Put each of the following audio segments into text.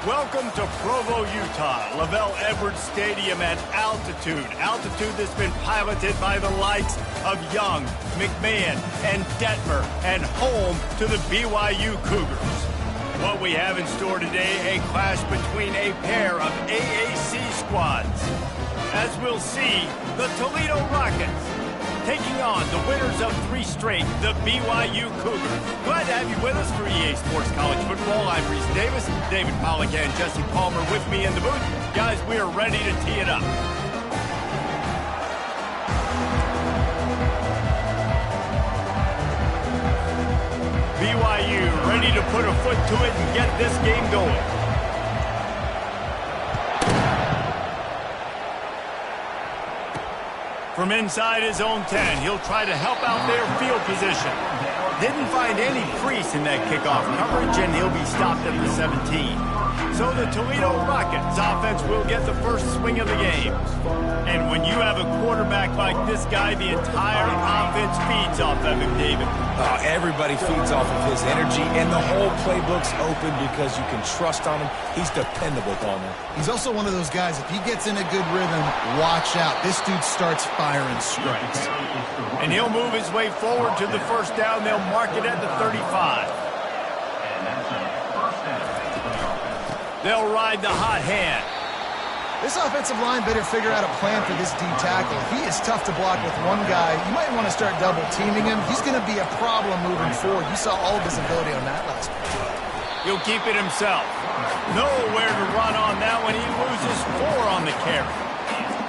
Welcome to Provo, Utah, Lavelle Edwards Stadium at altitude. Altitude that's been piloted by the likes of Young, McMahon, and Detmer, and home to the BYU Cougars. What we have in store today, a clash between a pair of AAC squads. As we'll see, the Toledo Rockets taking on the winners of 3 straight, the BYU Cougars. Glad to have you with us for EA Sports College Football. I'm Reese Davis, David Pollack and Jesse Palmer with me in the booth. Guys, we are ready to tee it up. BYU ready to put a foot to it and get this game going. From inside his own 10, he'll try to help out their field position. Didn't find any crease in that kickoff coverage, and he'll be stopped at the 17. So the Toledo Rockets offense will get the first swing of the game. And when you have a quarterback like this guy, the entire offense feeds off of him, David. Everybody feeds off of his energy, and the whole playbook's open because you can trust on him. He's dependable, Palmer. He's also one of those guys, if he gets in a good rhythm, watch out. This dude starts firing strikes. And he'll move his way forward to the first down. They'll mark it at the 35. They'll ride the hot hand. This offensive line better figure out a plan for this D tackle. He is tough to block with one guy. You might want to start double teaming him. He's going to be a problem moving forward. You saw all of his ability on that last play. He'll keep it himself. Nowhere to run on that one. He loses 4 on the carry.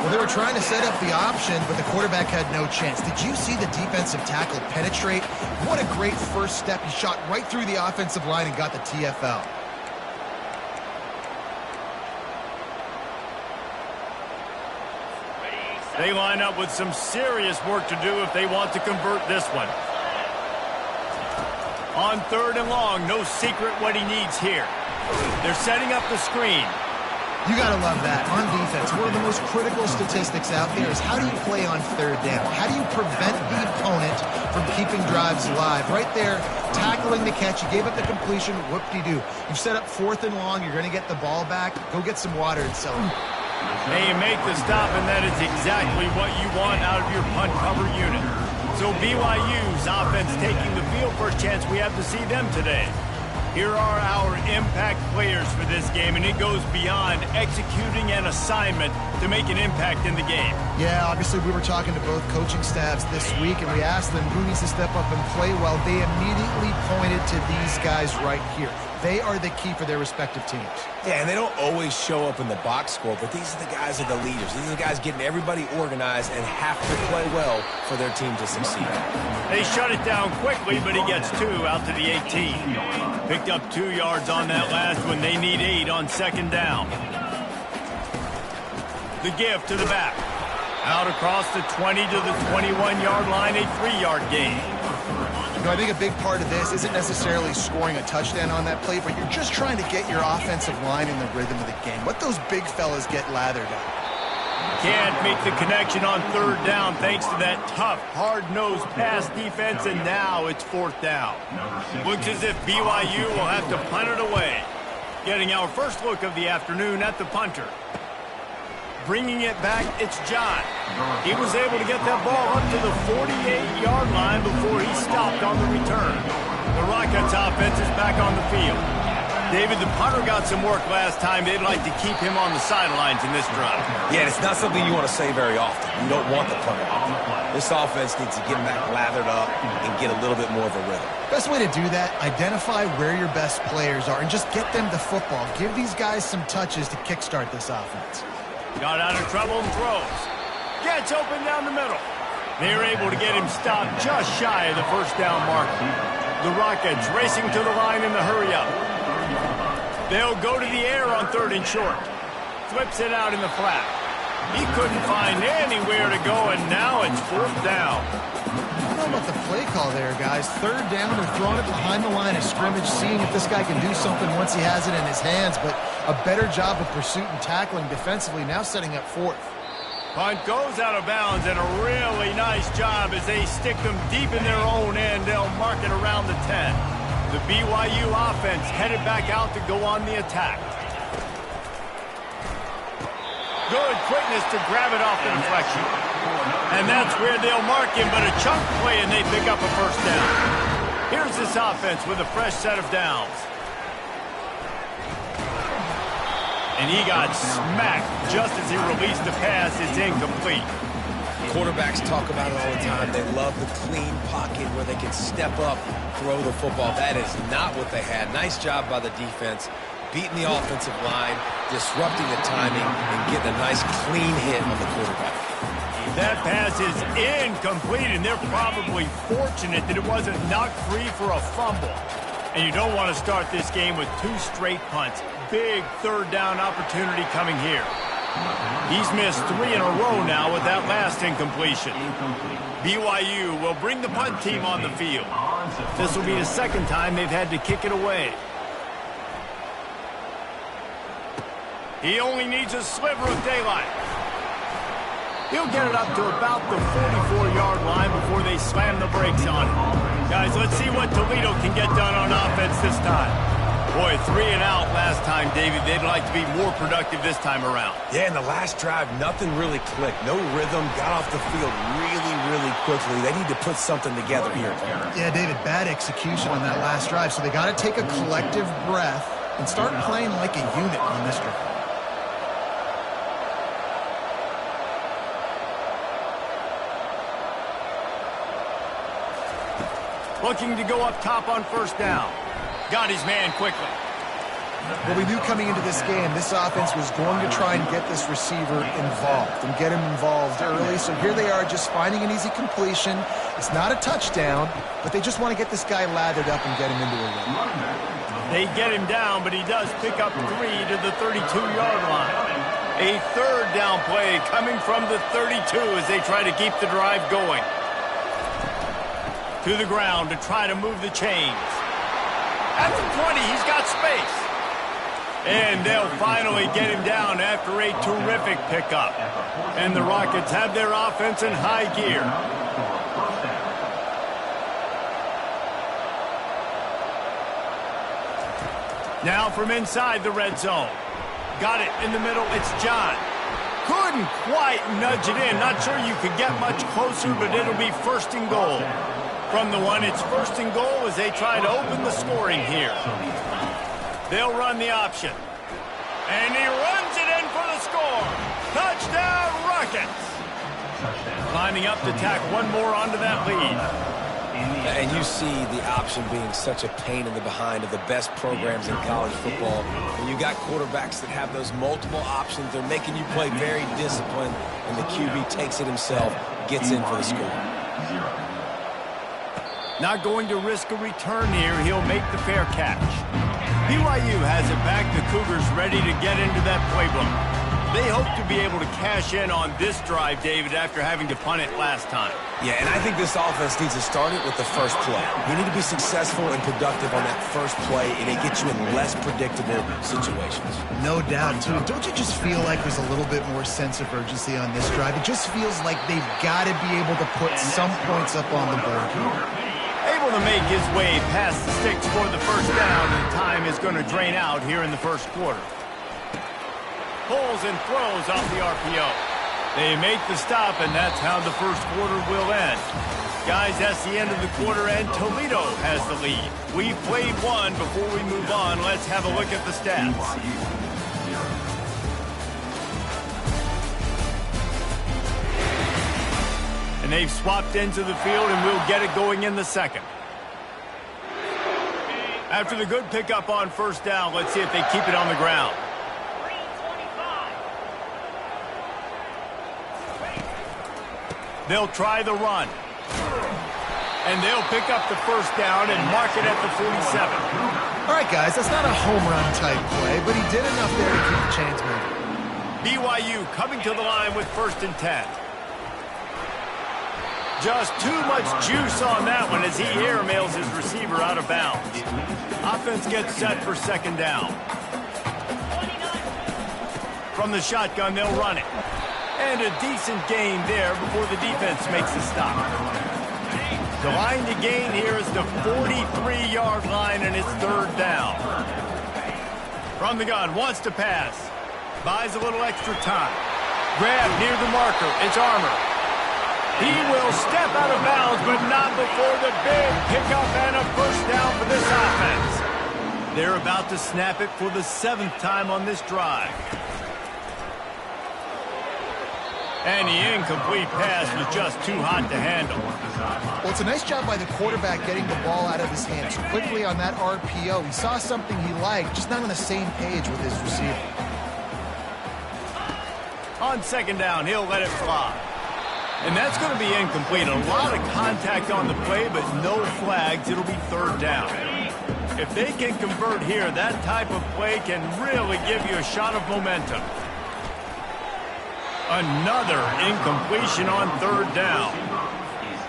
Well, they were trying to set up the option, but the quarterback had no chance. Did you see the defensive tackle penetrate? What a great first step. He shot right through the offensive line and got the TFL. They line up with some serious work to do if they want to convert this one. On 3rd and long, no secret what he needs here. They're setting up the screen. You got to love that. On defense, one of the most critical statistics out there is how do you play on 3rd down? How do you prevent the opponent from keeping drives alive? Right there, tackling the catch. You gave up the completion. Whoop-de-doo. You've set up 4th and long. You're going to get the ball back. Go get some water and celebrate. And you make the stop, and that is exactly what you want out of your punt cover unit. So BYU's offense taking the field. First chance we have to see them today. Here are our impact players for this game, and it goes beyond executing an assignment to make an impact in the game. Yeah, obviously we were talking to both coaching staffs this week, and we asked them who needs to step up and play well. They immediately pointed to these guys right here. They are the key for their respective teams. Yeah, and they don't always show up in the box score, but these are the guys that are the leaders. These are the guys getting everybody organized and have to play well for their team to succeed. They shut it down quickly, but he gets 2 out to the 18. Picked up 2 yards on that last one. They need 8 on 2nd down. The give to the back. Out across the 20 to the 21-yard line, a 3-yard gain. You know, I think a big part of this isn't necessarily scoring a touchdown on that play, but you're just trying to get your offensive line in the rhythm of the game. Let those big fellas get lathered up. Can't make the connection on 3rd down thanks to that tough, hard-nosed pass defense, and now it's 4th down. Looks as if BYU will have to punt it away. Getting our first look of the afternoon at the punter. Bringing it back, it's John. He was able to get that ball up to the 48-yard line before he stopped on the return. The Rockets offense is back on the field. David, the punter got some work last time. They'd like to keep him on the sidelines in this drive. Yeah, it's not something you want to say very often. You don't want the punter. This offense needs to get back lathered up and get a little bit more of a rhythm. Best way to do that, identify where your best players are and just get them the football. Give these guys some touches to kickstart this offense. Got out of trouble and throws. Gets open down the middle. They're able to get him stopped just shy of the first down marker. The Rockets racing to the line in the hurry-up. They'll go to the air on 3rd and short. Flips it out in the flat. He couldn't find anywhere to go, and now it's 4th down. I don't know about the play call there, guys. 3rd down, they're throwing it behind the line of scrimmage, seeing if this guy can do something once he has it in his hands, but a better job of pursuit and tackling defensively, now setting up 4th. Punt goes out of bounds, and a really nice job as they stick them deep in their own end. They'll mark it around the 10. The BYU offense headed back out to go on the attack. Good quickness to grab it off the deflection. And that's where they'll mark him, but a chunk play and they pick up a first down. Here's this offense with a fresh set of downs. And he got smacked just as he released the pass. It's incomplete. Quarterbacks talk about it all the time. They love the clean pocket where they can step up, throw the football. That is not what they had. Nice job by the defense, beating the offensive line, disrupting the timing, and getting a nice clean hit on the quarterback. That pass is incomplete, and they're probably fortunate that it wasn't knocked free for a fumble. And you don't want to start this game with 2 straight punts. Big third down opportunity coming here. He's missed 3 in a row now with that last incompletion. BYU will bring the punt team on the field. This will be the second time they've had to kick it away. He only needs a sliver of daylight. He'll get it up to about the 44-yard line before they slam the brakes on it. Guys, let's see what Toledo can get done on offense this time. Boy, 3 and out last time, David. They'd like to be more productive this time around. Yeah, in the last drive, nothing really clicked. No rhythm, got off the field really quickly. They need to put something together here. Yeah, David, bad execution on that last drive, so they got to take a collective breath and start playing like a unit on this drive. Looking to go up top on first down. Got his man quickly. Well, we knew coming into this game, this offense was going to try and get this receiver involved and get him involved early. So here they are just finding an easy completion. It's not a touchdown, but they just want to get this guy lathered up and get him into a run. They get him down, but he does pick up 3 to the 32-yard line. A third down play coming from the 32 as they try to keep the drive going. To the ground to try to move the chains. At the 20, he's got space. And they'll finally get him down after a terrific pickup. And the Rockets have their offense in high gear. Now from inside the red zone. Got it in the middle. It's John. Couldn't quite nudge it in. Not sure you could get much closer, but it'll be first and goal. From the 1, it's first and goal as they try to open the scoring here. They'll run the option. And he runs it in for the score. Touchdown, Rockets. Lining up to tack one more onto that lead. And you see the option being such a pain in the behind of the best programs in college football. When you got quarterbacks that have those multiple options, they're making you play very disciplined, and the QB takes it himself, gets in for the score. Not going to risk a return here. He'll make the fair catch. BYU has it back. The Cougars ready to get into that playbook. They hope to be able to cash in on this drive, David, after having to punt it last time. Yeah, and I think this offense needs to start it with the first play. You need to be successful and productive on that first play, and it gets you in less predictable situations. No doubt, too. Don't you just feel like there's a little bit more sense of urgency on this drive? It just feels like they've got to be able to put some points up on the board here. Able to make his way past the sticks for the first down, and time is going to drain out here in the first quarter. Pulls and throws off the RPO. They make the stop, and that's how the first quarter will end. Guys, that's the end of the quarter, and Toledo has the lead. We've played one. Before we move on, let's have a look at the stats. And they've swapped into the field, and we'll get it going in the second. After the good pickup on first down, let's see if they keep it on the ground. They'll try the run. And they'll pick up the first down and mark it at the 47. All right, guys, that's not a home run type play, but he did enough there to keep the chains moving. BYU coming to the line with 1st and 10. Just too much juice on that one as he airmails his receiver out of bounds. Offense gets set for 2nd down. From the shotgun, they'll run it. And a decent gain there before the defense makes the stop. The line to gain here is the 43-yard line, and it's 3rd down. From the gun, wants to pass. Buys a little extra time. Grab near the marker. It's Armour. He will step out of bounds, but not before the big pickup and a first down for this offense. They're about to snap it for the 7th time on this drive. And the incomplete pass was just too hot to handle. Well, it's a nice job by the quarterback getting the ball out of his hands quickly on that RPO. He saw something he liked, just not on the same page with his receiver. On 2nd down, he'll let it fly. And that's going to be incomplete. A lot of contact on the play, but no flags. It'll be 3rd down. If they can convert here, that type of play can really give you a shot of momentum. Another incompletion on 3rd down.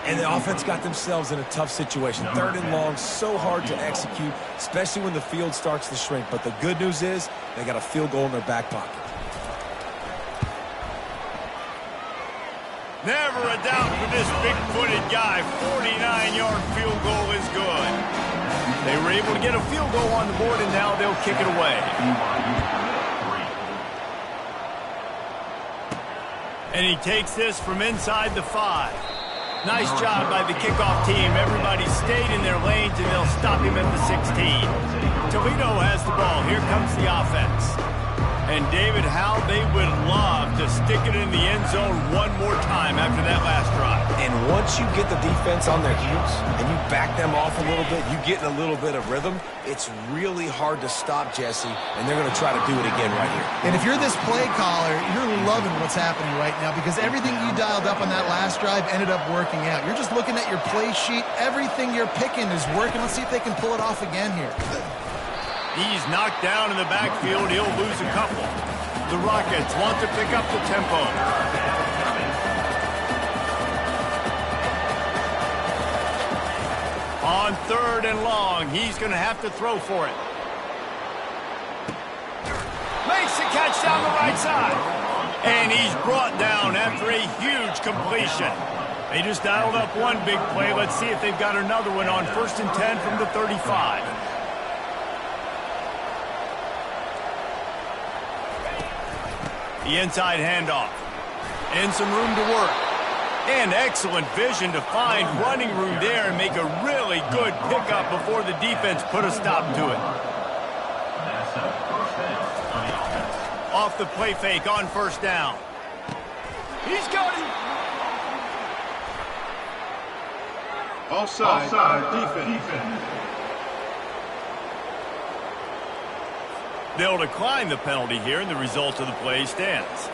And the offense got themselves in a tough situation. 3rd and long, so hard to execute, especially when the field starts to shrink. But the good news is they got a field goal in their back pocket. Never a doubt for this big-footed guy. 49-yard field goal is good. They were able to get a field goal on the board, and now they'll kick it away. And he takes this from inside the 5. Nice job by the kickoff team. Everybody stayed in their lanes, and they'll stop him at the 16. Toledo has the ball. Here comes the offense. And, David, how they would love to stick it in the end zone one more time after that last drive. And once you get the defense on their heels and you back them off a little bit, you get in a little bit of rhythm, it's really hard to stop, Jesse, and they're going to try to do it again right here. And if you're this play caller, you're loving what's happening right now because everything you dialed up on that last drive ended up working out. You're just looking at your play sheet. Everything you're picking is working. Let's see if they can pull it off again here. He's knocked down in the backfield. He'll lose a couple. The Rockets want to pick up the tempo. On 3rd and long, he's going to have to throw for it. Makes the catch down the right side. And he's brought down after a huge completion. They just dialed up one big play. Let's see if they've got another one on 1st and 10 from the 35. The inside handoff. And some room to work. And excellent vision to find running room there and make a really good pickup before the defense put a stop to it. Off the play fake on 1st down. He's got it. Offside defense. They'll decline the penalty here, and the result of the play stands.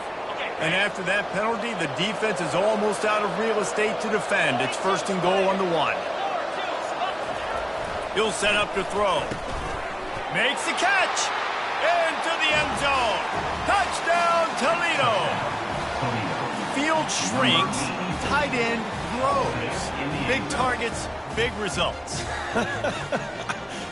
And after that penalty, the defense is almost out of real estate to defend. It's 1st and goal on the 1. He'll set up to throw. Makes the catch. Into the end zone. Touchdown, Toledo. Field shrinks. Tight end grows. Big targets, big results.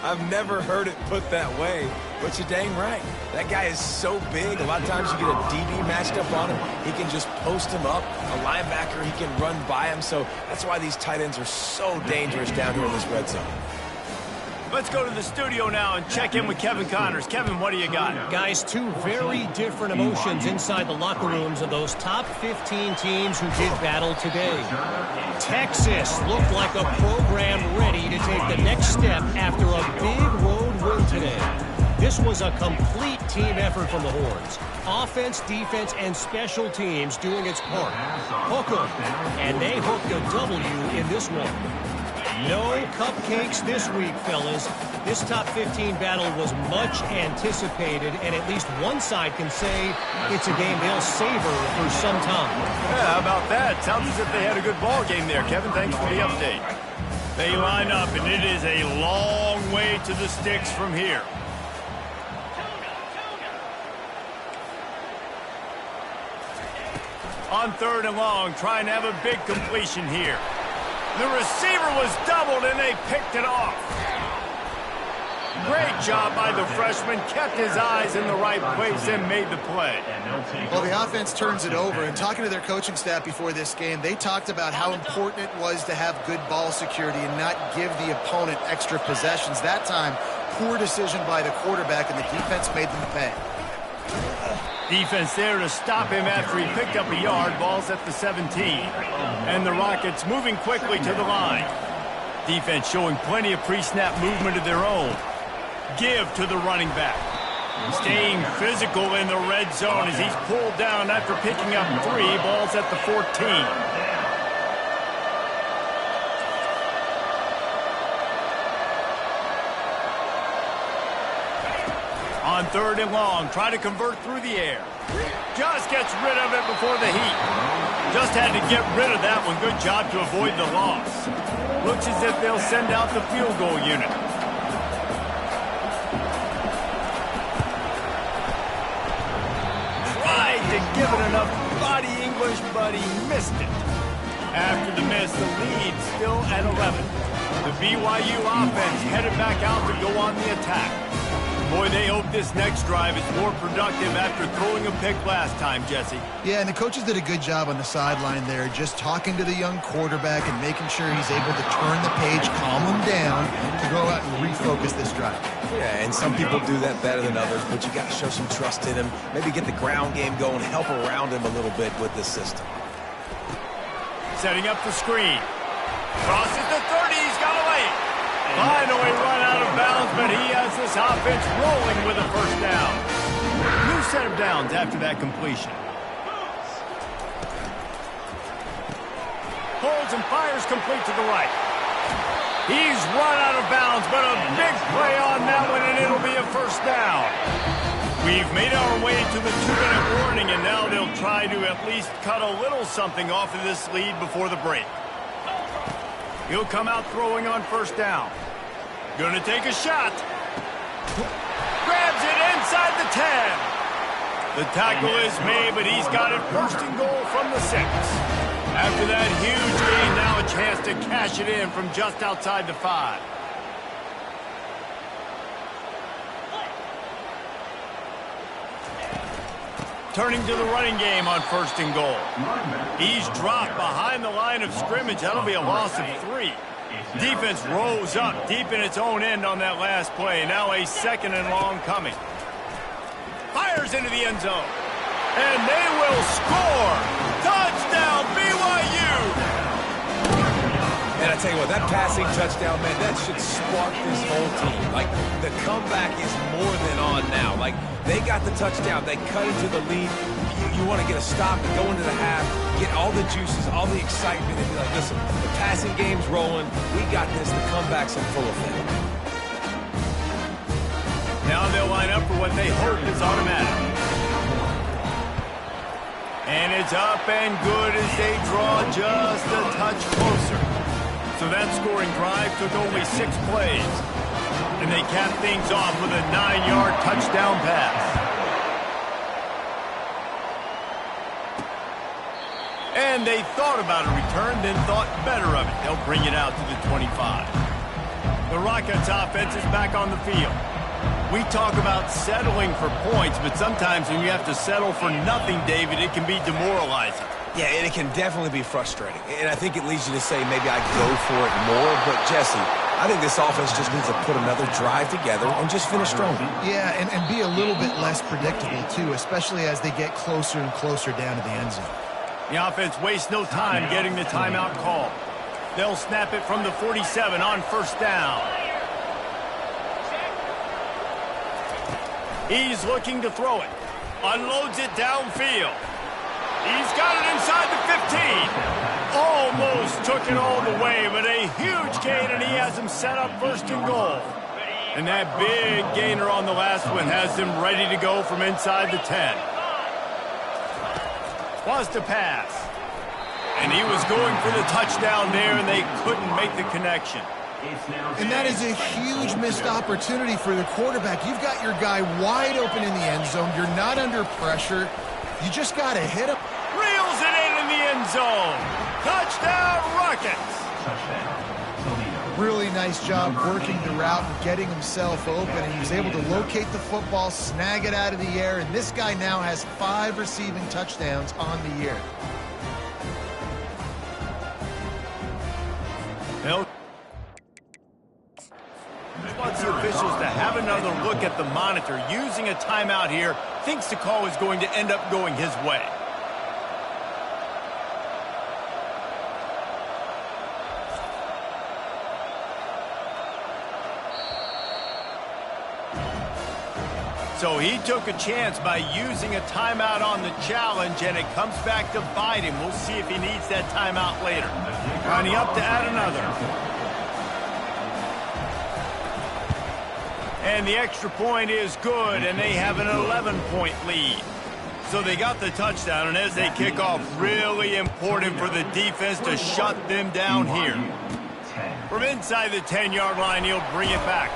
I've never heard it put that way, but you're dang right. That guy is so big, a lot of times you get a DB matched up on him. He can just post him up. A linebacker, he can run by him. So that's why these tight ends are so dangerous down here in this red zone. Let's go to the studio now and check in with Kevin Connors. Kevin, what do you got? Guys, 2 very different emotions inside the locker rooms of those top 15 teams who did battle today. Texas looked like a program ready to take the next step after a big road win today. This was a complete team effort from the Horns. Offense, defense, and special teams doing its part. Hook 'em, and they hooked a W in this one. No cupcakes this week, fellas. This top 15 battle was much anticipated, and at least one side can say it's a game they'll savor for some time. Yeah, how about that? Sounds as if they had a good ball game there. Kevin, thanks for the update. They line up, and it is a long way to the sticks from here. On 3rd and long, trying to have a big completion here. The receiver was doubled, and they picked it off. Great job by the freshman. Kept his eyes in the right place and made the play. Well, the offense turns it over. And talking to their coaching staff before this game, they talked about how important it was to have good ball security and not give the opponent extra possessions. That time, poor decision by the quarterback, and the defense made them pay. Defense there to stop him after he picked up a yard. Ball's at the 17. And the Rockets moving quickly to the line. Defense showing plenty of pre-snap movement of their own. Give to the running back. Staying physical in the red zone as he's pulled down after picking up 3. Ball's at the 14. On 3rd and long, try to convert through the air. Just gets rid of it before the heat. Just had to get rid of that one. Good job to avoid the loss. Looks as if they'll send out the field goal unit. Tried to give it enough body English, but he missed it. After the miss, the lead still at 11. The BYU offense headed back out to go on the attack. Boy, they hope this next drive is more productive after throwing a pick last time, Jesse. Yeah, and the coaches did a good job on the sideline there, just talking to the young quarterback and making sure he's able to turn the page, calm him down, to go out and refocus this drive. Yeah, and some people do that better than others, but you got to show some trust in him. Maybe get the ground game going, help around him a little bit with this system. Setting up the screen. Crosses the 30, he's got a lane. Finally run out of bounds, but he has this offense rolling with a first down. New set of downs after that completion. Holds and fires complete to the right. He's run out of bounds, but a big play on that one, and it'll be a first down. We've made our way to the 2-minute warning, and now they'll try to at least cut a little something off of this lead before the break. He'll come out throwing on first down. Gonna take a shot. Grabs it inside the 10. The tackle is made, but he's got it 1st and goal from the 6. After that huge gain, now a chance to cash it in from just outside the 5. Turning to the running game on 1st and goal. He's dropped behind the line of scrimmage. That'll be a loss of 3. Defense rose up deep in its own end on that last play. Now a 2nd and long coming. Fires into the end zone. And they will score. Touchdown, BYU. And I tell you what, that passing touchdown, man, that should spark this whole team. Like, the comeback is more than on now. Like, they got the touchdown. They cut into the lead. You want to get a stop and go into the half, get all the juices, all the excitement, and be like, listen, the passing game's rolling. We got this. The comeback's in full effect. Now they'll line up for what they hope is automatic. And it's up and good as they draw just a touch closer. So that scoring drive took only 6 plays. And they capped things off with a 9-yard touchdown pass. And they thought about a return, then thought better of it. They'll bring it out to the 25. The Rockets offense is back on the field. We talk about settling for points, but sometimes when you have to settle for nothing, David, it can be demoralizing. Yeah, and it can definitely be frustrating. And I think it leads you to say maybe I go for it more. But, Jesse, I think this offense just needs to put another drive together and just finish strong. Yeah, and be a little bit less predictable, too, especially as they get closer and closer down to the end zone. The offense wastes no time getting the timeout call. They'll snap it from the 47 on first down. He's looking to throw it. Unloads it downfield. He's got it inside the 15. Almost took it all the way, but a huge gain, and he has him set up 1st and goal. And that big gainer on the last one has him ready to go from inside the 10. Wants to pass. And he was going for the touchdown there, and they couldn't make the connection. And that is a huge missed opportunity for the quarterback. You've got your guy wide open in the end zone. You're not under pressure. You just got to hit him. Reels it in the end zone. Touchdown, Rockets. Really nice job working the route and getting himself open. And he was able to locate the football, snag it out of the air. And this guy now has 5 receiving touchdowns on the year. Well, wants the officials to have another look at the monitor, using a timeout here thinks the call is going to end up going his way. So he took a chance by using a timeout on the challenge, and it comes back to bite him. We'll see if he needs that timeout later. Lining up to add another. And the extra point is good, and they have an 11-point lead. So they got the touchdown, and as they kick off, really important for the defense to shut them down here. From inside the 10-yard line, he'll bring it back.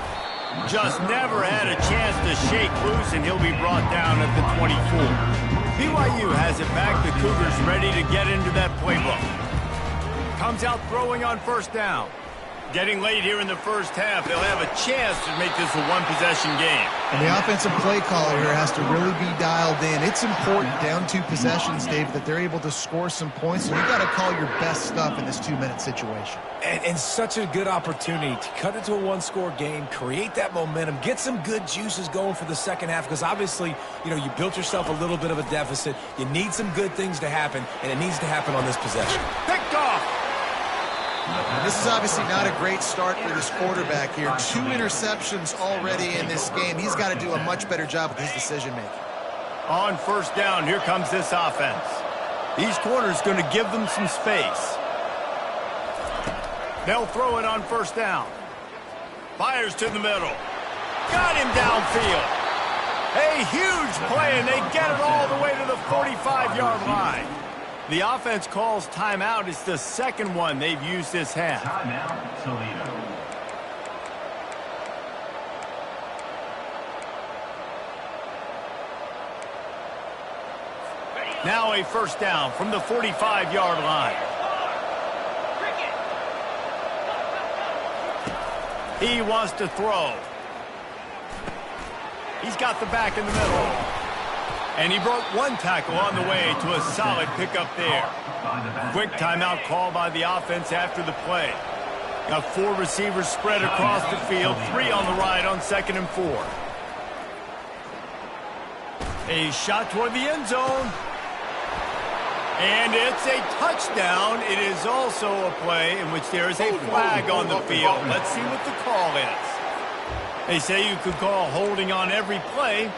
Just never had a chance to shake loose, and he'll be brought down at the 24. BYU has it back. The Cougars ready to get into that playbook. Comes out throwing on first down. Getting late here in the first half, they'll have a chance to make this a one-possession game. And the offensive play caller here has to really be dialed in. It's important down 2 possessions, Dave, that they're able to score some points. So you got to call your best stuff in this 2-minute situation. And such a good opportunity to cut it to a one-score game, create that momentum, get some good juices going for the second half, because obviously, you know, you built yourself a little bit of a deficit. You need some good things to happen, and it needs to happen on this possession. Picked off. This is obviously not a great start for this quarterback here. 2 interceptions already in this game. He's got to do a much better job with his decision-making. On first down, here comes this offense. These corners going to give them some space. They'll throw it on first down. Fires to the middle. Got him downfield. A huge play, and they get it all the way to the 45-yard line. The offense calls timeout. It's the second one they've used this half. Timeout, Toldeo. Now a first down from the 45-yard line. He wants to throw. He's got the back in the middle. And he broke 1 tackle on the way to a solid pickup there. Quick timeout call by the offense after the play. Got 4 receivers spread across the field, 3 on the right on 2nd and 4. A shot toward the end zone. And it's a touchdown. It is also a play in which there is a flag on the field. Let's see what the call is. They say you could call holding on every play.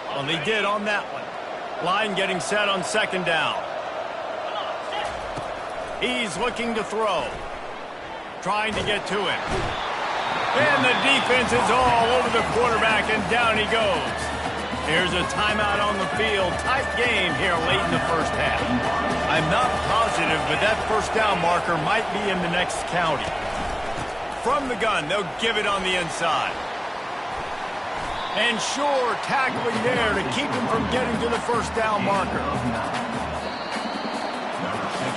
Well, they did on that one. Line getting set on 2nd down. He's looking to throw. Trying to get to it. And the defense is all over the quarterback, and down he goes. Here's a timeout on the field. Tight game here late in the first half. I'm not positive, but that first down marker might be in the next county. From the gun, they'll give it on the inside. And sure, tackling there to keep him from getting to the first down marker.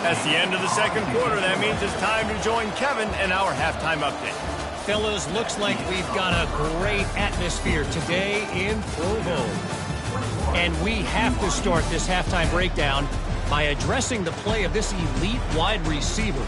That's the end of the second quarter. That means it's time to join Kevin in our halftime update. Fellas, looks like we've got a great atmosphere today in Provo. And we have to start this halftime breakdown by addressing the play of this elite wide receiver.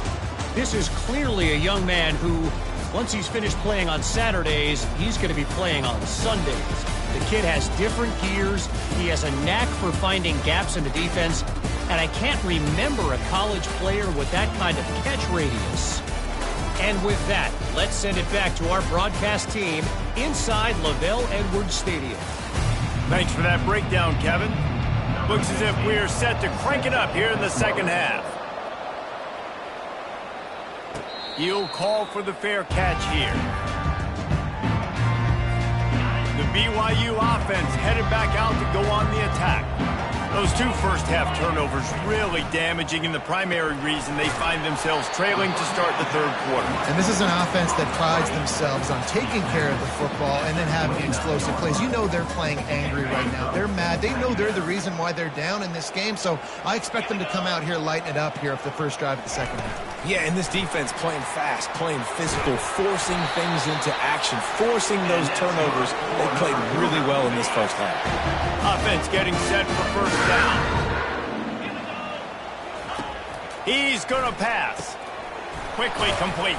This is clearly a young man who, once he's finished playing on Saturdays, he's going to be playing on Sundays. The kid has different gears. He has a knack for finding gaps in the defense. And I can't remember a college player with that kind of catch radius. And with that, let's send it back to our broadcast team inside Lavelle Edwards Stadium. Thanks for that breakdown, Kevin. Looks as if we're set to crank it up here in the second half. He'll call for the fair catch here. The BYU offense headed back out to go on the attack. Those 2 first-half turnovers really damaging, and the primary reason they find themselves trailing to start the third quarter. And this is an offense that prides themselves on taking care of the football and then having explosive plays. You know they're playing angry right now. They're mad. They know they're the reason why they're down in this game, so I expect them to come out here, lighten it up here for the first drive of the second half. Yeah, and this defense playing fast, playing physical, forcing things into action, forcing those turnovers. They played really well in this first half. Offense getting set for first down. He's going to pass. Quickly complete.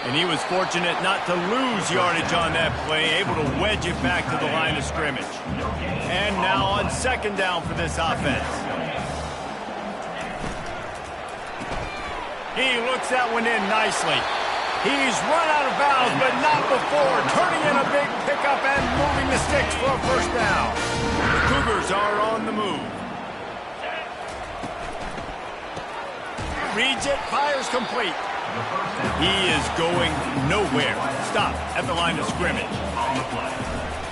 And he was fortunate not to lose yardage on that play, able to wedge it back to the line of scrimmage. And now on second down for this offense. He looks that one in nicely. He's run out of bounds, but not before turning in a big pickup and moving the sticks for a first down. The Cougars are on the move. Reads it, fires complete. He is going nowhere. Stop at the line of scrimmage.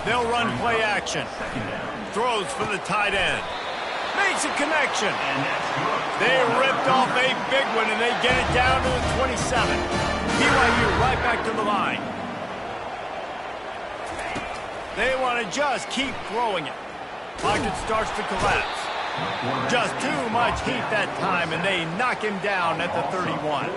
They'll run play action. Throws for the tight end. Makes a connection. They ripped off a big one, and they get it down to the 27. BYU right back to the line. They want to just keep throwing it. Pocket starts to collapse. Just too much heat that time, and they knock him down at the 31.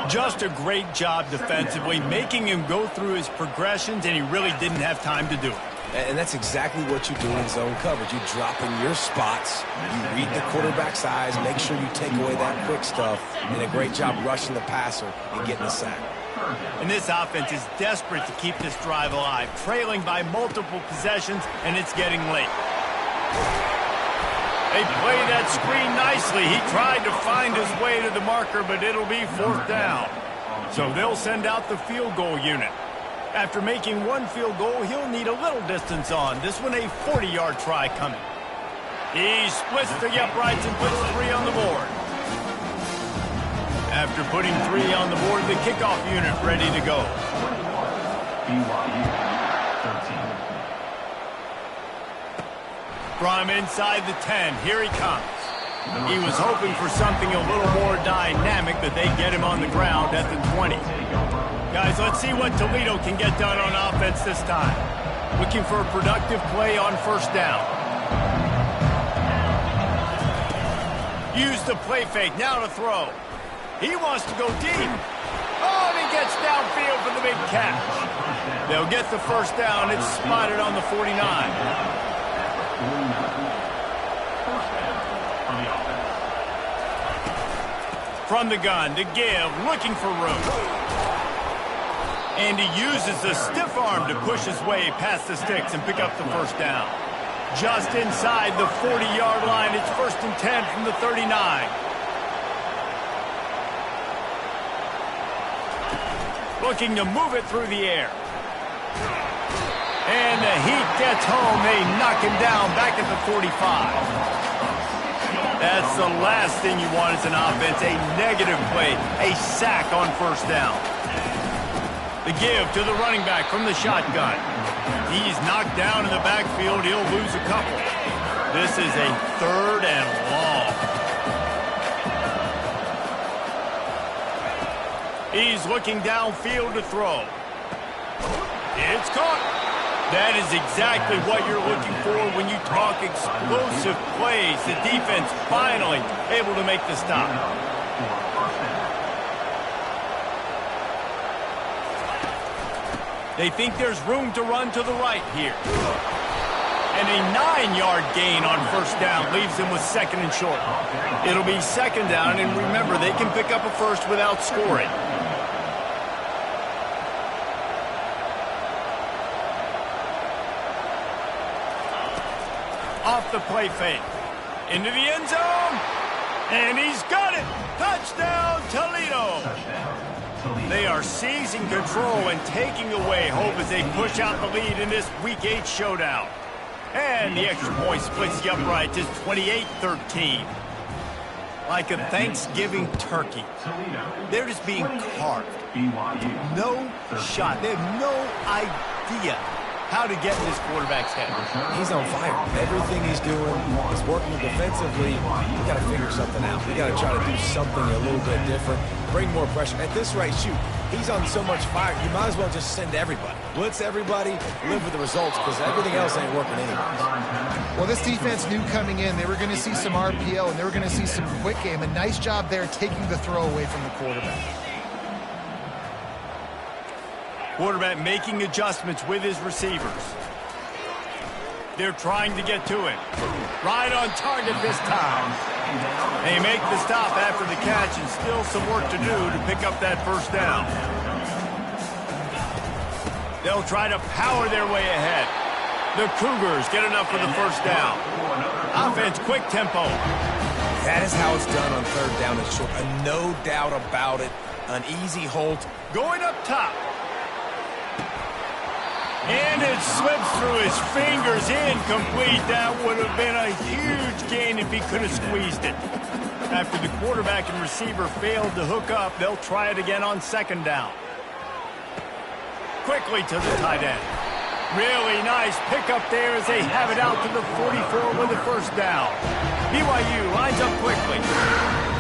Just a great job defensively, making him go through his progressions, and he really didn't have time to do it. And that's exactly what you do in zone coverage. You drop in your spots, you read the quarterback's eyes, make sure you take away that quick stuff, and a great job rushing the passer and getting a sack. And this offense is desperate to keep this drive alive, trailing by multiple possessions, and it's getting late. They play that screen nicely. He tried to find his way to the marker, but it'll be fourth down. So they'll send out the field goal unit. After making one field goal, he'll need a little distance on. This one a 40-yard try coming. He splits the uprights and puts 3 on the board. After putting 3 on the board, the kickoff unit ready to go. From inside the 10, here he comes. He was hoping for something a little more dynamic, but they get him on the ground at the 20. Guys, let's see what Toledo can get done on offense this time. Looking for a productive play on first down. Use the play fake, now to throw. He wants to go deep. Oh, and he gets downfield for the big catch. They'll get the first down. It's spotted on the 49. From the gun to give, looking for room. And he uses the stiff arm to push his way past the sticks and pick up the first down. Just inside the 40-yard line, it's 1st and 10 from the 39. Looking to move it through the air. And the heat gets home. They knock him down back at the 45. That's the last thing you want as an offense, a negative play, a sack on first down. The give to the running back from the shotgun. He's knocked down in the backfield. He'll lose a couple. This is a 3rd and long. He's looking downfield to throw. It's caught. That is exactly what you're looking for when you talk explosive plays. The defense finally able to make the stop. They think there's room to run to the right here. And a 9-yard gain on first down leaves them with 2nd and short. It'll be 2nd down, and remember, they can pick up a first without scoring. Off the play fake. Into the end zone. And he's got it. Touchdown, Toledo. They are seizing control and taking away hope as they push out the lead in this Week 8 showdown. And the extra point splits the uprights. It's 28-13. Like a Thanksgiving turkey. They're just being carved. No shot. They have no idea how to get in this quarterback's head. He's on fire. Everything he's doing is working defensively. We got to figure something out. We got to try to do something a little bit different. Bring more pressure. At this rate, shoot, he's on so much fire, you might as well just send everybody. Blitz everybody, live with the results, because everything else ain't working anyways. Well, this defense knew coming in they were going to see some RPO and they were going to see some quick game. A nice job there taking the throw away from the quarterback. Quarterback making adjustments with his receivers. They're trying to get to it. Right on target this time. They make the stop after the catch and still some work to do to pick up that first down. They'll try to power their way ahead. The Cougars get enough for the first down. Offense, quick tempo. That is how it's done on third down and short. No doubt about it. An easy hold. Going up top. And it slips through his fingers, incomplete. That would have been a huge gain if he could have squeezed it. After the quarterback and receiver failed to hook up, they'll try it again on second down. Quickly to the tight end. Really nice pickup there as they have it out to the 44 with the first down. BYU lines up quickly.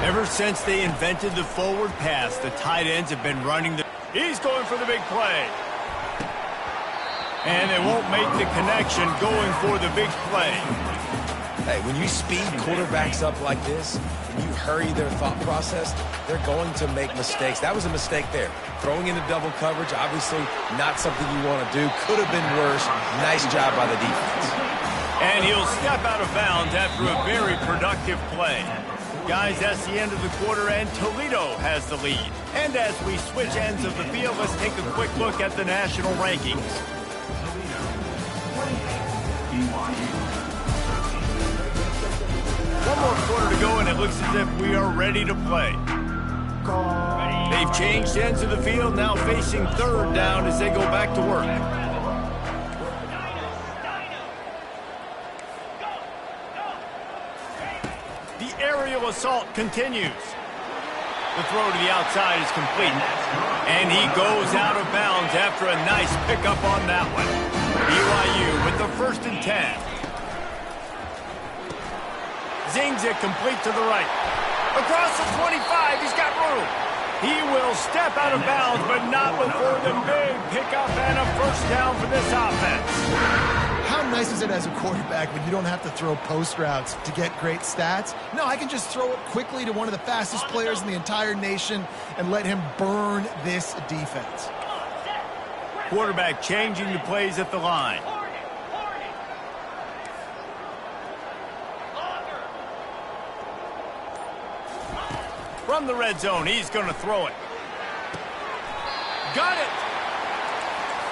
Ever since they invented the forward pass, the tight ends have been running the... He's going for the big play. And they won't make the connection going for the big play. Hey, when you speed quarterbacks up like this, and you hurry their thought process, they're going to make mistakes. That was a mistake there. Throwing into double coverage, obviously not something you want to do. Could have been worse. Nice job by the defense. And he'll step out of bounds after a very productive play. Guys, that's the end of the quarter, and Toledo has the lead. And as we switch ends of the field, let's take a quick look at the national rankings. One more quarter to go, and it looks as if we are ready to play. They've changed ends of the field, now facing third down as they go back to work. The aerial assault continues. The throw to the outside is complete. And he goes out of bounds after a nice pickup on that one. BYU with the 1st and 10. Zings it complete to the right. Across the 25, he's got room. He will step out of bounds, but not before the big pickup and a first down for this offense. How nice is it as a quarterback when you don't have to throw post routes to get great stats? No, I can just throw it quickly to one of the fastest players in the entire nation and let him burn this defense. Quarterback changing the plays at the line. From the red zone, he's going to throw it. Got it!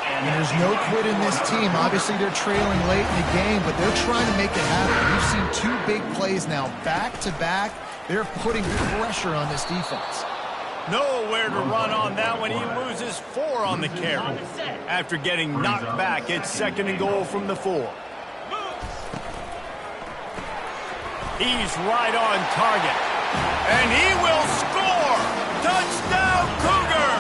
And there's no quit in this team. Obviously, they're trailing late in the game, but they're trying to make it happen. We've seen 2 big plays now, back-to-back. They're putting pressure on this defense. Nowhere to run on that one. He loses 4 on the carry. After getting knocked back, it's 2nd and goal from the 4. He's right on target. And he will score! Touchdown, Cougar!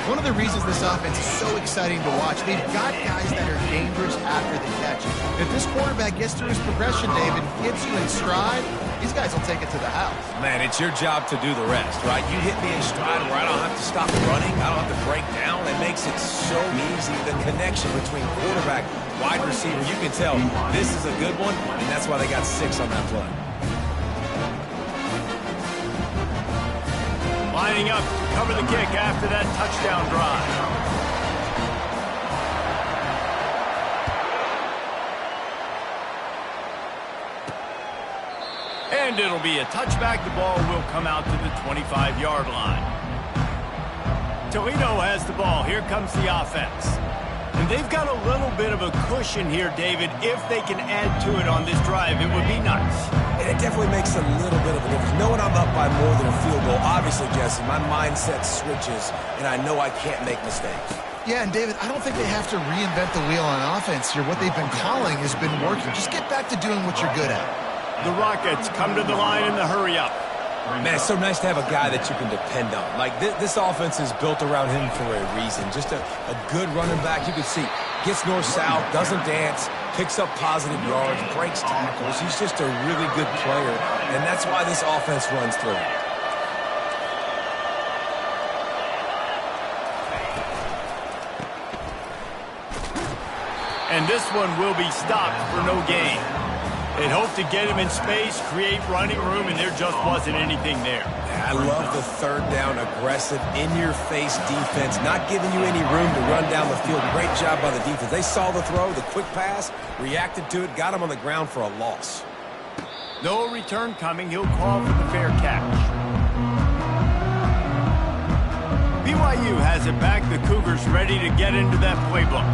One of the reasons this offense is so exciting to watch, they've got guys that are dangerous after the catch. If this quarterback gets through his progression, David, gets you in stride, these guys will take it to the house. Man, it's your job to do the rest, right? You hit me in stride where I don't have to stop running. I don't have to break down. It makes it so easy. The connection between quarterback, wide receiver, you can tell this is a good one, and that's why they got 6 on that play. Lining up to cover the kick after that touchdown drive. And it'll be a touchback. The ball will come out to the 25-yard line. Toledo has the ball. Here comes the offense. And they've got a little bit of a cushion here, David. If they can add to it on this drive, it would be nice. And it definitely makes a little bit of a difference. Knowing I'm up by more than a field goal, obviously, Jesse, my mindset switches, and I know I can't make mistakes. Yeah, and David, I don't think they have to reinvent the wheel on offense here. What they've been calling has been working. Just get back to doing what you're good at. The Rockets come to the line in the hurry-up. Man, it's so nice to have a guy that you can depend on. Like, this offense is built around him for a reason. Just a good running back. You can see, gets north-south, doesn't dance, picks up positive yards, breaks tackles. He's just a really good player, and that's why this offense runs through. And this one will be stopped for no gain. They'd hoped to get him in space, create running room, and there just wasn't anything there. I love the third down, aggressive, in-your-face defense, not giving you any room to run down the field. Great job by the defense. They saw the throw, the quick pass, reacted to it, got him on the ground for a loss. No return coming. He'll call for the fair catch. BYU has it back. The Cougars ready to get into that playbook.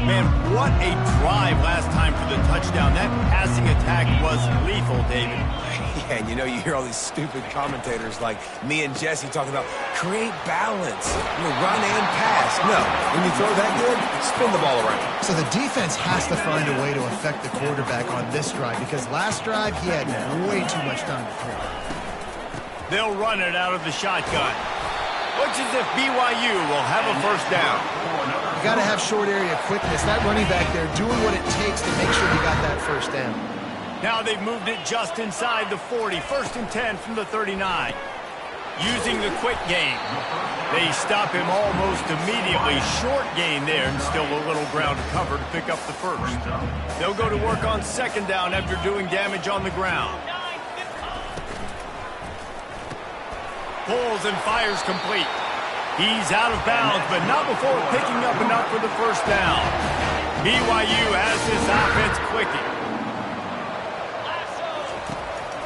Man, what a drive last time for the touchdown. That passing attack was lethal, David. Yeah, and you know, you hear all these stupid commentators like me and Jesse talking about create balance, run and pass. No, when you throw that good, spin the ball around. So the defense has to find a way to affect the quarterback on this drive because last drive he had way too much time to throw. They'll run it out of the shotgun. Looks as if BYU will have a first down. You got to have short area quickness. That running back there doing what it takes to make sure you got that first down. Now they've moved it just inside the 40. 1st and 10 from the 39. Using the quick game. They stop him almost immediately. Short gain there and still a little ground to cover to pick up the first. They'll go to work on 2nd down after doing damage on the ground. Pulls and fires complete. He's out of bounds, but not before picking up enough for the first down. BYU has this offense clicking.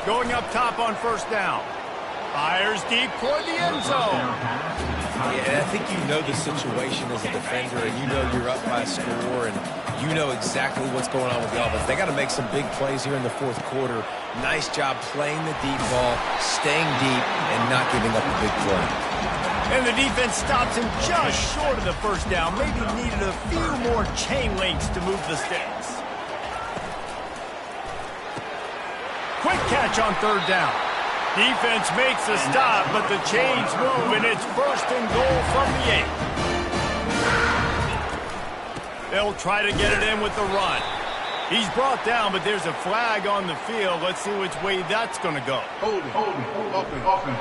Going up top on 1st down. Fires deep toward the end zone. Yeah, I think you know the situation as a defender, and you know you're up by a score, and you know exactly what's going on with the offense. They got to make some big plays here in the 4th quarter. Nice job playing the deep ball, staying deep, and not giving up a big play. And the defense stops him just short of the first down. Maybe needed a few more chain links to move the sticks. Quick catch on 3rd down. Defense makes a stop, but the chains move, and it's 1st and goal from the 8. They'll try to get it in with the run. He's brought down, but there's a flag on the field. Let's see which way that's going to go. Hold it. Offense.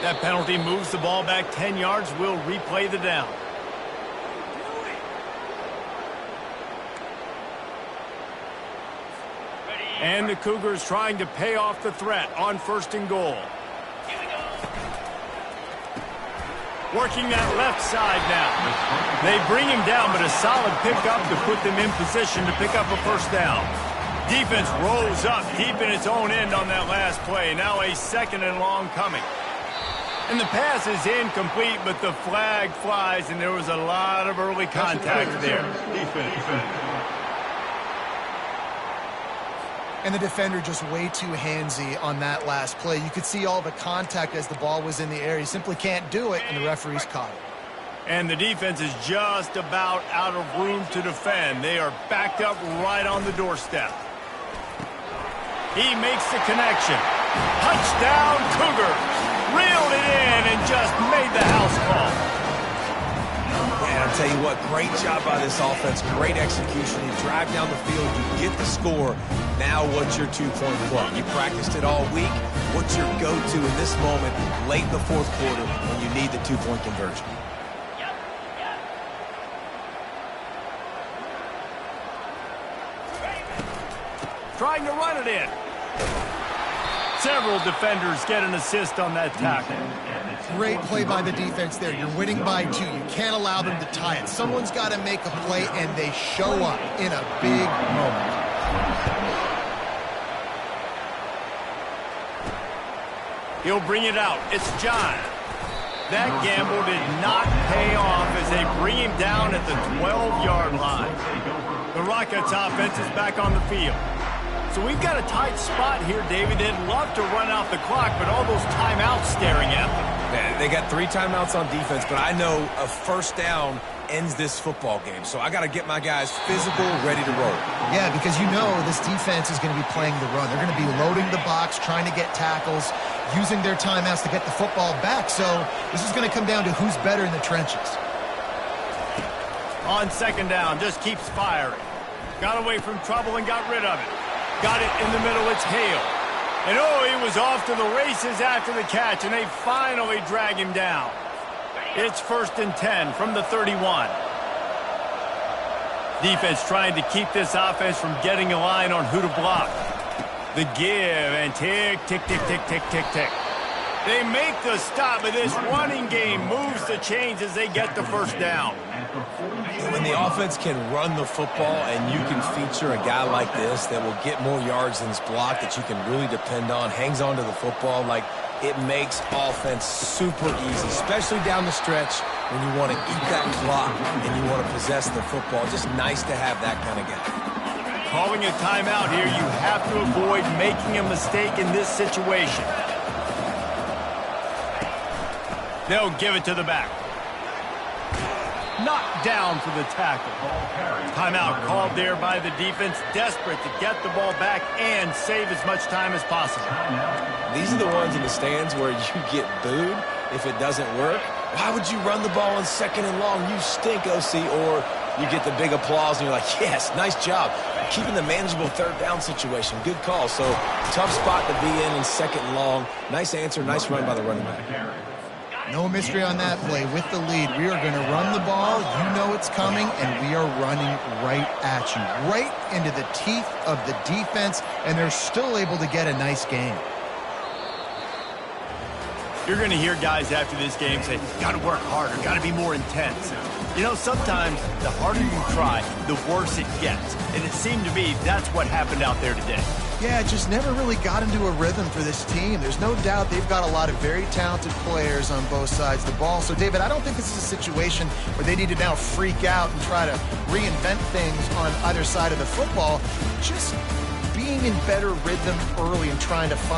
That penalty moves the ball back 10 yards. We'll replay the down. And the Cougars trying to pay off the threat on 1st and goal. Working that left side now. They bring him down, but a solid pickup to put them in position to pick up a first down. Defense rolls up deep in its own end on that last play. Now a 2nd and long coming. And the pass is incomplete, but the flag flies, and there was a lot of early contact there. Defense. And the defender just way too handsy on that last play. You could see all the contact as the ball was in the air. He simply can't do it, and the referee's caught it. And the defense is just about out of room to defend. They are backed up right on the doorstep. He makes the connection. Touchdown, Cougars. Reeled it in and just made the house call. And I'll tell you what, great job by this offense. Great execution. You drive down the field, you get the score. Now what's your 2-point play? You practiced it all week. What's your go-to in this moment late in the 4th quarter when you need the 2-point conversion? Trying to run it in. Several defenders get an assist on that tackle. Great play by the defense there. You're winning by 2. You can't allow them to tie it. Someone's got to make a play, and they show up in a big moment. He'll bring it out. It's John. That gamble did not pay off as they bring him down at the 12-yard line. The Rockets offense is back on the field. So we've got a tight spot here, David. They'd love to run out the clock, but all those timeouts staring at them. Yeah, they got 3 timeouts on defense, but I know a first down ends this football game. So I got to get my guys physical, ready to roll. Yeah, because you know this defense is going to be playing the run. They're going to be loading the box, trying to get tackles, using their timeouts to get the football back. So this is going to come down to who's better in the trenches. On 2nd down, just keeps firing. Got away from trouble and got rid of it. Got it in the middle, it's Hale. And oh, he was off to the races after the catch, and they finally drag him down. It's 1st and 10 from the 31. Defense trying to keep this offense from getting a line on who to block. The give, and tick, tick, tick, tick, tick, tick, tick. They make the stop, but this running game moves the chains as they get the first down. When the offense can run the football and you can feature a guy like this that will get more yards than his block that you can really depend on, hangs on to the football, like it makes offense super easy, especially down the stretch when you want to eat that clock and you want to possess the football. Just nice to have that kind of guy. Calling a timeout here, you have to avoid making a mistake in this situation. They'll give it to the back. Knocked down for the tackle. Timeout called there by the defense, desperate to get the ball back and save as much time as possible. These are the ones in the stands where you get booed if it doesn't work. Why would you run the ball on 2nd and long? You stink, OC. Or you get the big applause and you're like, yes, nice job. Keeping the manageable 3rd down situation. Good call. So tough spot to be in 2nd and long. Nice answer, nice run by the running back. No mystery on that play. With the lead, we are going to run the ball. You know it's coming, and we are running right at you, right into the teeth of the defense, and they're still able to get a nice game. You're going to hear guys after this game say, got to work harder, got to be more intense. You know, sometimes the harder you try, the worse it gets. And it seemed to me that's what happened out there today. Yeah, it just never really got into a rhythm for this team. There's no doubt they've got a lot of very talented players on both sides of the ball. So, David, I don't think this is a situation where they need to now freak out and try to reinvent things on either side of the football. Just being in better rhythm early and trying to find